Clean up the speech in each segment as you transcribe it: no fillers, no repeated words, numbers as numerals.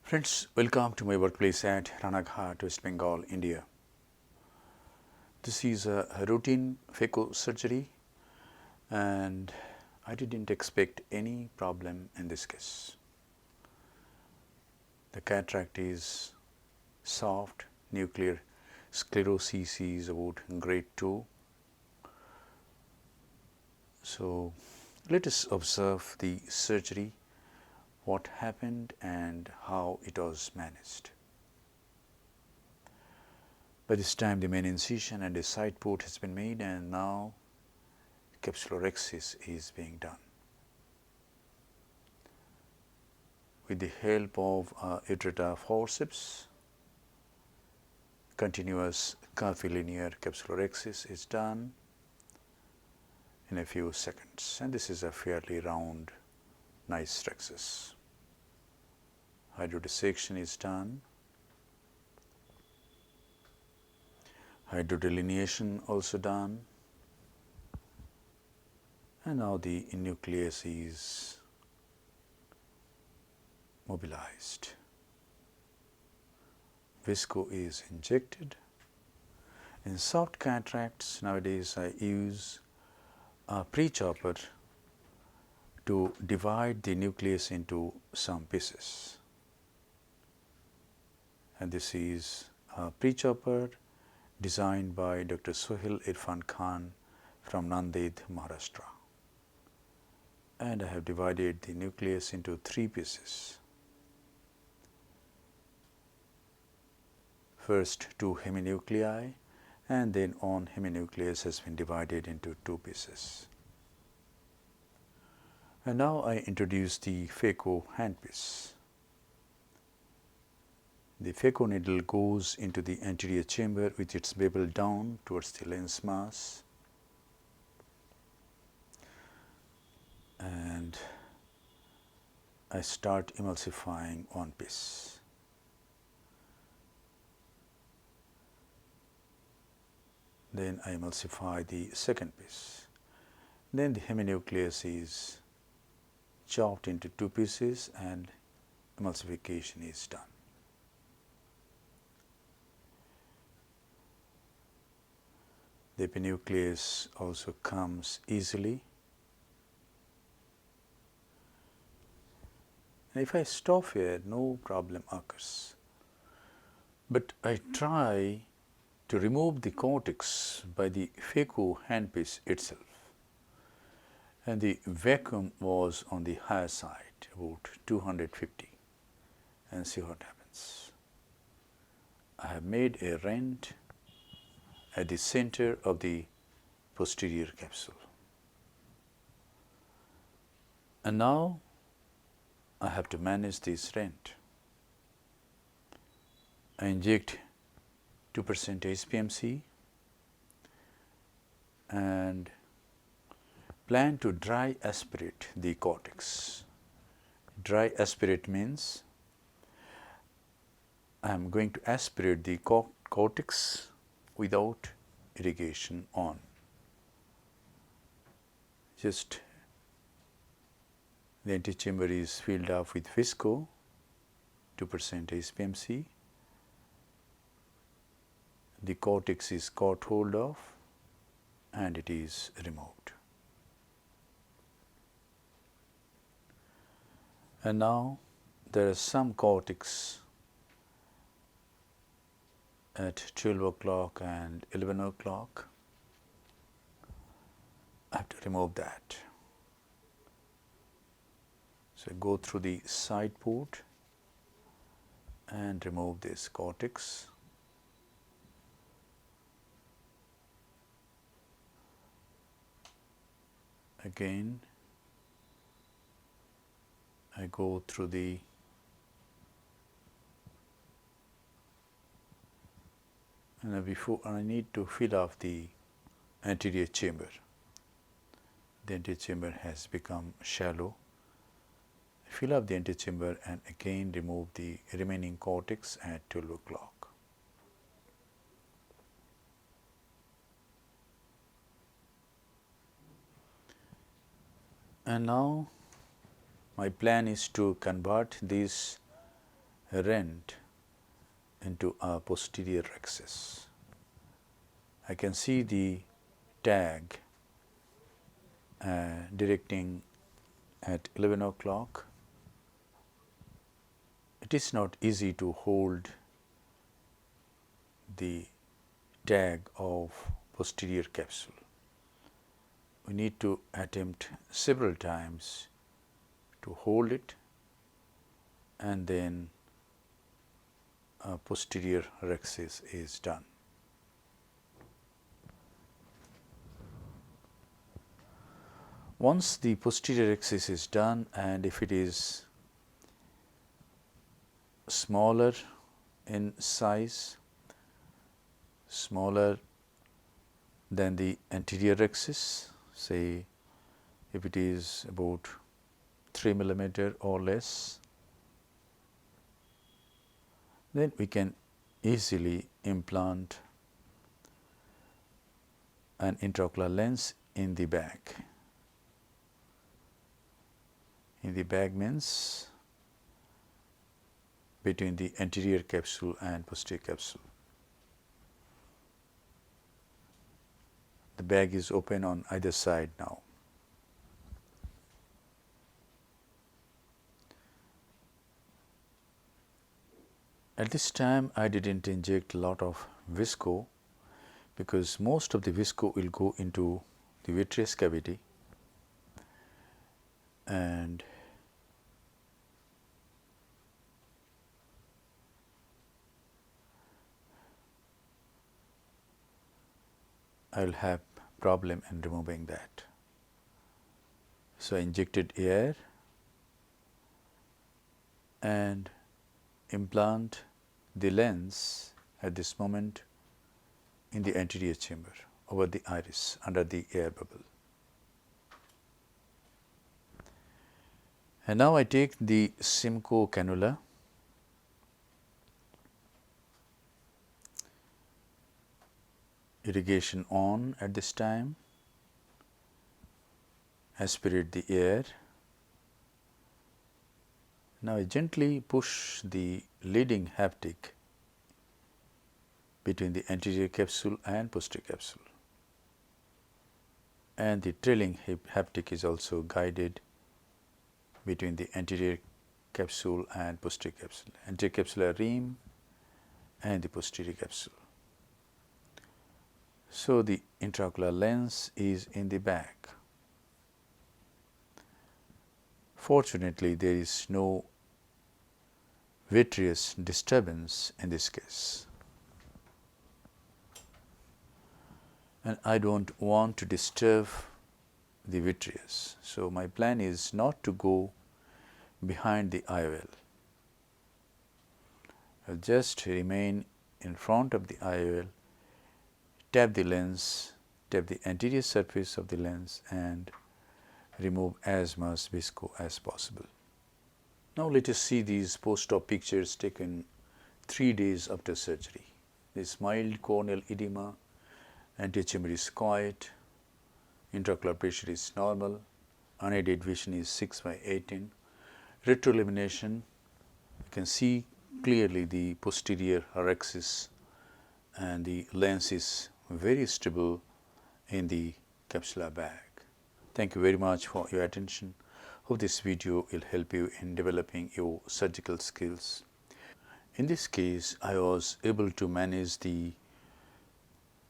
Friends, welcome to my workplace at Ranaghat, West Bengal, India. This is a routine phaco surgery and I didn't expect any problem in this case. The cataract is soft, nuclear sclerosis is about grade 2. So let us observe the surgery, what happened and how it was managed. By this time the main incision and a side port has been made and now capsulorhexis is being done. With the help of a utrata forceps, continuous curvilinear capsulorhexis is done in a few seconds, and this is a fairly round, nice rhexis. Hydrodissection is done. Hydrodelineation also done. And now the nucleus is mobilized. Visco is injected. In soft cataracts nowadays I use a pre-chopper to divide the nucleus into some pieces. And this is a pre-chopper designed by Dr. Sohail Irfan Khan from Nanded, Maharashtra. And I have divided the nucleus into 3 pieces. First 2 heminuclei and then one heminucleus has been divided into 2 pieces. And now I introduce the phaco handpiece. The phaco needle goes into the anterior chamber with its bevel down towards the lens mass, and I start emulsifying one piece. Then I emulsify the second piece. Then the heminucleus is chopped into 2 pieces and emulsification is done. The epinucleus also comes easily. And if I stop here, no problem occurs. But I try to remove the cortex by the phaco handpiece itself. And the vacuum was on the higher side, about 250, and see what happens. I have made a rent at the center of the posterior capsule. And now I have to manage this rent. I inject 2% HPMC and plan to dry aspirate the cortex. Dry aspirate means I am going to aspirate the cortex without irrigation on. Just the antechamber is filled up with visco, 2% HPMC. The cortex is caught hold of and it is removed. And now there is some cortex at 12 o'clock and 11 o'clock. I have to remove that. So I go through the side port and remove this cortex. Again, I go through the and before I need to fill up the anterior chamber. The anterior chamber has become shallow. I fill up the anterior chamber and again remove the remaining cortex at 12 o'clock. And now my plan is to convert this rent into a posterior rhexis. I can see the tag directing at 11 o'clock. It is not easy to hold the tag of posterior capsule. We need to attempt several times to hold it, and then a posterior rhexis is done. Once the posterior rhexis is done, and if it is smaller in size, smaller than the anterior rhexis, say if it is about 3 millimeter or less, then we can easily implant an intraocular lens in the bag. In the bag means between the anterior capsule and posterior capsule. The bag is open on either side now. At this time, I didn't inject a lot of visco because most of the visco will go into the vitreous cavity, and I will have problem in removing that. So, I injected air and implant the lens at this moment in the anterior chamber over the iris under the air bubble. And now I take the Simcoe cannula irrigation on at this time, aspirate the air. Now I gently push the leading haptic between the anterior capsule and posterior capsule, and the trailing haptic is also guided between the anterior capsule and posterior capsule, anterior capsular rim and the posterior capsule. So, the intraocular lens is in the bag. Fortunately, there is no vitreous disturbance in this case, and I do not want to disturb the vitreous. So, my plan is not to go behind the IOL. I will just remain in front of the IOL, tap the lens, tap the anterior surface of the lens, and remove as much visco as possible. Now, let us see these post-op pictures taken 3 days after surgery. This mild corneal edema, anterior chamber is quiet, intraocular pressure is normal, unaided vision is 6/18. Retroillumination, you can see clearly the posterior rhexis, and the lens is very stable in the capsular bag. Thank you very much for your attention. Hope this video will help you in developing your surgical skills. In this case, I was able to manage the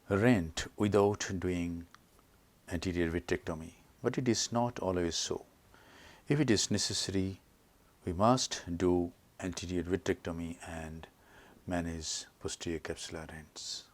rent without doing anterior vitrectomy, but it is not always so. If it is necessary, we must do anterior vitrectomy and manage posterior capsular rents.